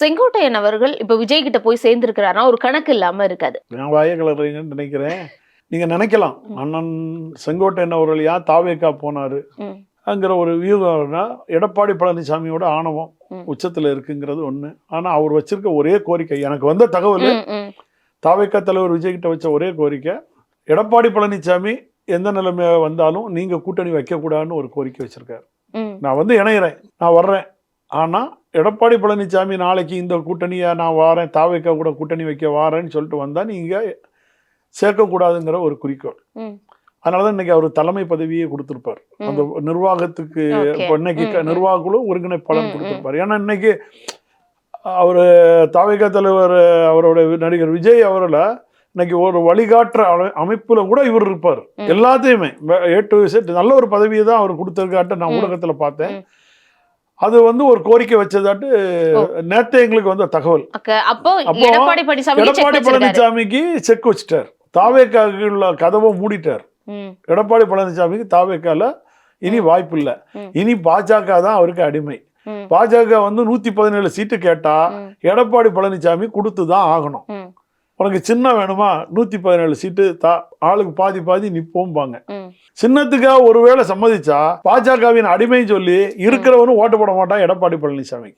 செங்கோட்டையன் அவர்கள் இப்ப விஜய் கிட்ட போய் சேர்ந்திருக்கிறாருன்னா ஒரு கணக்கு இல்லாம இருக்காது. நான் வாய கலறீங்கன்னு நினைக்கிறேன். நீங்க நினைக்கலாம் அண்ணன் செங்கோட்டையன் அவர்கள் ஏன் தாவேக்கா போனாரு அங்கிற ஒரு வியூகம்னா எடப்பாடி பழனிசாமியோட ஆணவம் உச்சத்துல இருக்குங்கிறது ஒண்ணு. ஆனா அவர் வச்சிருக்க ஒரே கோரிக்கை, எனக்கு வந்த தகவல், தாவேக்கா தலைவர் விஜய் கிட்ட வச்ச ஒரே கோரிக்கை, எடப்பாடி பழனிசாமி எந்த நிலைமை வந்தாலும் நீங்க கூட்டணி வைக்க கூடாதுன்னு ஒரு கோரிக்கை வச்சிருக்காரு. நான் வந்து இணைகிறேன், நான் வர்றேன், ஆனா எடப்பாடி பழனிசாமி நாளைக்கு இந்த கூட்டணியை நான் வாரேன், தாவேக்கா கூட கூட்டணி வைக்க வாரேன்னு சொல்லிட்டு வந்தா நீங்க சேர்க்கக்கூடாதுங்கிற ஒரு குறிக்கோள். அதனாலதான் இன்னைக்கு அவர் தலைமை பதவியே கொடுத்திருப்பார் அந்த நிர்வாகத்துக்கு. இன்னைக்கு நிர்வாக குழு ஒருங்கிணைப்பாளர் கொடுத்திருப்பார். ஏன்னா இன்னைக்கு அவரு தாவேக்கா தலைவர் அவரோட நடிகர் விஜய் அவர்களை இன்னைக்கு ஒரு வழிகாட்டுற அமைப்புல கூட இவர் இருப்பார். எல்லாத்தையுமே A to Z நல்ல ஒரு பதவியை தான் அவர் கொடுத்திருக்காட்டு நான் ஊடகத்துல பார்த்தேன். அது வந்து ஒரு கோரிக்கை வச்சதாட்டு நேத்து எங்களுக்கு வந்த தகவல். அப்போ எடப்பாடி பழனிசாமிக்கு செக் வச்சுட்டார், தாவேக்காவுள்ள கதவை மூடிட்டார். எடப்பாடி பழனிசாமிக்கு தாவேக்கால இனி வாய்ப்பு இல்லை, இனி பாஜக தான் அவருக்கு அடிமை. பாஜக வந்து 117 சீட்டு கேட்டா எடப்பாடி பழனிசாமி கொடுத்துதான் ஆகணும். உனக்கு சின்ன வேணுமா, 117 சீட்டு ஆளுக்கு பாதி பாதி நிப்போம்பாங்க. சின்னத்துக்காக ஒருவேளை சம்மதிச்சா பாஜகவின் அடிமை சொல்லி இருக்கிறவனும் ஓட்டு போட மாட்டான் எடப்பாடி பழனிசாமி.